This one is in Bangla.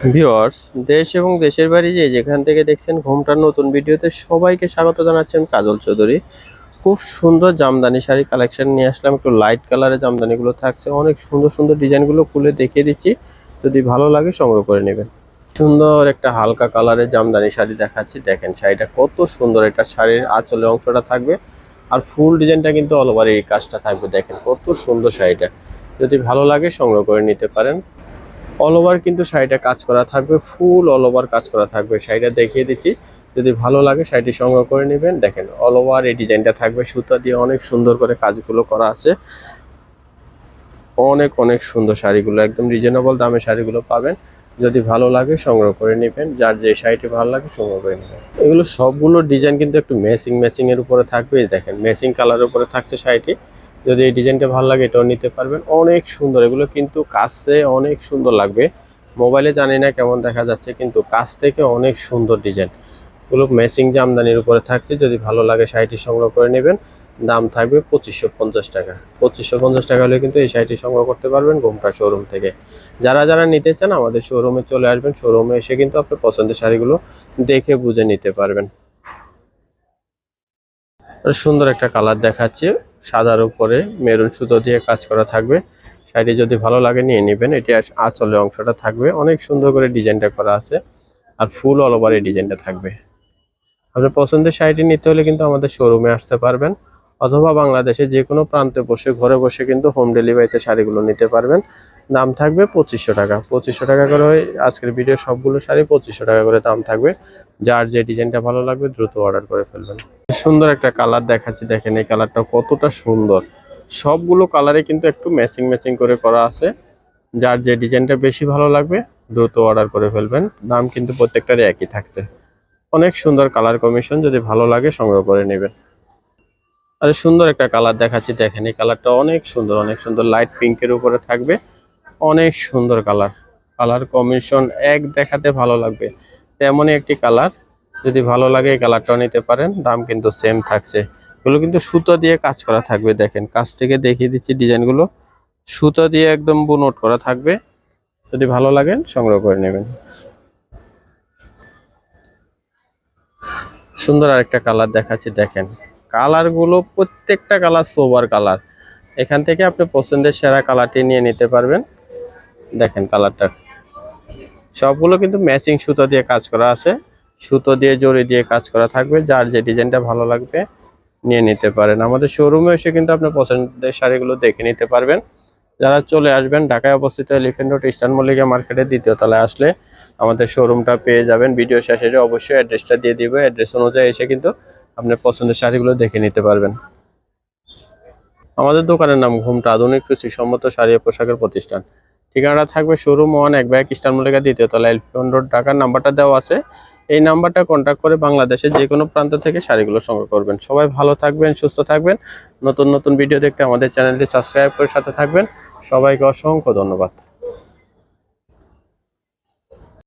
ভিউয়ার্স, দেশ এবং দেশের বাইরে যেখান থেকে দেখছেন ঘুমটার নতুন ভিডিওতে সবাইকে স্বাগত জানাচ্ছেন কাজল চৌধুরী। খুব সুন্দর জামদানি শাড়ি কালেকশন নিয়ে আসলাম। একটু লাইট কালারের জামদানিগুলো থাকছে, অনেক সুন্দর সুন্দর ডিজাইনগুলো খুলে দেখিয়ে দিচ্ছি, যদি ভালো লাগে সংগ্রহ করে নেবেন। সুন্দর একটা হালকা কালারের জামদানি শাড়ি দেখাচ্ছি, দেখেন শাড়িটা কত সুন্দর। এটা শাড়ির আঁচলের অংশটা থাকবে আর ফুল ডিজাইনটা কিন্তু অল ওভার এই কাজটা থাকবে। দেখেন কত সুন্দর শাড়িটা, যদি ভালো লাগে সংগ্রহ করে নিতে পারেন। অল ওভার কিন্তু শাড়িটা কাজ করা থাকবে, ফুল অল ওভার কাজ করা থাকবে। শাড়িটা দেখিয়ে দিচ্ছি, যদি ভালো লাগে শাড়িটি সংগ্রহ করে নেবেন। দেখেন অল ওভার এই ডিজাইনটা থাকবে, সুতা দিয়ে অনেক সুন্দর করে কাজগুলো করা আছে। অনেক অনেক সুন্দর শাড়িগুলো, একদম রিজনেবল দামে শাড়িগুলো পাবেন। যদি ভালো লাগে সংগ্রহ করে নেবেন, যার যে শাড়িটি ভালো লাগে সংগ্রহ করে নেবেন। এগুলো সবগুলো ডিজাইন কিন্তু একটু ম্যাচিং এর উপরে থাকবে। দেখেন ম্যাচিং কালারের উপরে থাকছে শাড়িটি, যদি এই ডিজাইনটা ভালো লাগে এটাও নিতে পারবেন। অনেক সুন্দর, এগুলো কিন্তু কাছে অনেক সুন্দর লাগবে। মোবাইলে জানি না কেমন দেখা যাচ্ছে, কিন্তু কাছ থেকে অনেক সুন্দর ডিজাইন। এগুলো ম্যাচিং জামদানির উপরে থাকছে, যদি ভালো লাগে শাড়িটি সংগ্রহ করে নেবেন। দাম থাকবে 2550 টাকা। 2550 টাকা হলে কিন্তু এই শাড়িটি সংগ্রহ করতে পারবেন ঘুমটা শোরুম থেকে। যারা যারা নিতে চান আমাদের শোরুমে চলে আসবেন, শোরুমে এসে কিন্তু আপনার পছন্দের শাড়িগুলো দেখে বুঝে নিতে পারবেন। সুন্দর একটা কালার দেখাচ্ছে, সাদার উপরে মেরুন সুতো দিয়ে কাজ করা থাকবে। শাড়িটি যদি ভালো লাগে নিয়ে নেবেন। এটি আঁচলের অংশটা থাকবে, অনেক সুন্দর করে ডিজাইনটা করা আছে আর ফুল অল ওভার এই ডিজাইনটা থাকবে। আপনার পছন্দের শাড়িটি নিতে হলে কিন্তু আমাদের শোরুমে আসতে পারবেন, অথবা বাংলাদেশে যে কোনো প্রান্তে বসে ঘরে বসে কিন্তু হোম ডেলিভারিতে শাড়িগুলো নিতে পারবেন। দাম থাকবে 2500 টাকা। 2500 টাকা করে আজকের ভিডিও সবগুলো শাড়ি 2500 টাকা করে দাম থাকবে। যার যে ডিজাইনটা ভালো লাগবে দ্রুত অর্ডার করে ফেলবেন। সুন্দর একটা কালার দেখাচ্ছি, দেখেন এই কালারটা কতটা সুন্দর। সবগুলো কালারে কিন্তু একটু ম্যাচিং করে করা আছে। যার যে ডিজাইনটা বেশি ভালো লাগবে দ্রুত অর্ডার করে ফেলবেন। দাম কিন্তু প্রত্যেকটারই একই থাকছে। অনেক সুন্দর কালার কম্বিনেশন, যদি ভালো লাগে সংগ্রহ করে নেবেন। আর সুন্দর একটা কালার দেখাচ্ছি, দেখেন এই কালারটা অনেক সুন্দর, অনেক সুন্দর লাইট পিঙ্কের উপরে থাকবে। অনেক সুন্দর কালার, কালার কম্বিনেশন এক দেখাতে ভালো লাগবে তেমনই একটি কালার। যদি ভালো লাগে এই কালারটাও নিতে পারেন। দাম কিন্তু সেম থাকছে। এগুলো কিন্তু সুতো দিয়ে কাজ করা থাকবে, দেখেন কাছ থেকে দেখিয়ে দিচ্ছি ডিজাইনগুলো। সুতো দিয়ে একদম বুনট করা থাকবে, যদি ভালো লাগে সংগ্রহ করে নেবেন। সুন্দর আরেকটা কালার দেখাচ্ছি, দেখেন কালারগুলো প্রত্যেকটা কালার সোবার কালার। এখান থেকে আপনি পছন্দের সেরা কালারটি নিয়ে নিতে পারবেন। দেখেন কালারটা, সবগুলো কিন্তু ম্যাচিং সুতো দিয়ে কাজ করা আছে, সুতো দিয়ে জড়ি দিয়ে কাজ করা থাকবে। যার যে ডিজাইনটা ভালো লাগবে নিয়ে নিতে পারেন। আমাদের শোরুমে এসে কিন্তু আপনার পছন্দের শাড়িগুলো দেখে নিতে পারবেন। যারা চলে আসবেন, ঢাকায় অবস্থিত এলিফ্যান্ট রোড ইস্টার্ন মল্লিকা মার্কেটের দ্বিতীয় তলায় আসলে আমাদের শোরুমটা পেয়ে যাবেন। ভিডিও শেষে অবশ্যই অ্যাড্রেসটা দিয়ে দিবে, অ্যাড্রেস অনুযায়ী এসে কিন্তু আপনার পছন্দের শাড়িগুলো দেখে নিতে পারবেন। আমাদের দোকানের নাম ঘুমটা আধুনিক রুচিসম্মত শাড়ি ও পোশাকের প্রতিষ্ঠান। ঠিকানাটা থাকবে শোরুম 1 ইস্টার্ন মল্লিকা দ্বিতীয় তলা এলিফ্যান্ট রোড ঢাকা। নাম্বারটা দেওয়া আছে, এই নাম্বারটা কন্ট্যাক্ট করে বাংলাদেশের যে কোনো প্রান্ত থেকে শাড়িগুলো সংগ্রহ করবেন। সবাই ভালো থাকবেন, সুস্থ থাকবেন। নতুন নতুন ভিডিও দেখতে আমাদের চ্যানেলটি সাবস্ক্রাইব করে সাথে থাকবেন। সবাইকে অসংখ্য ধন্যবাদ।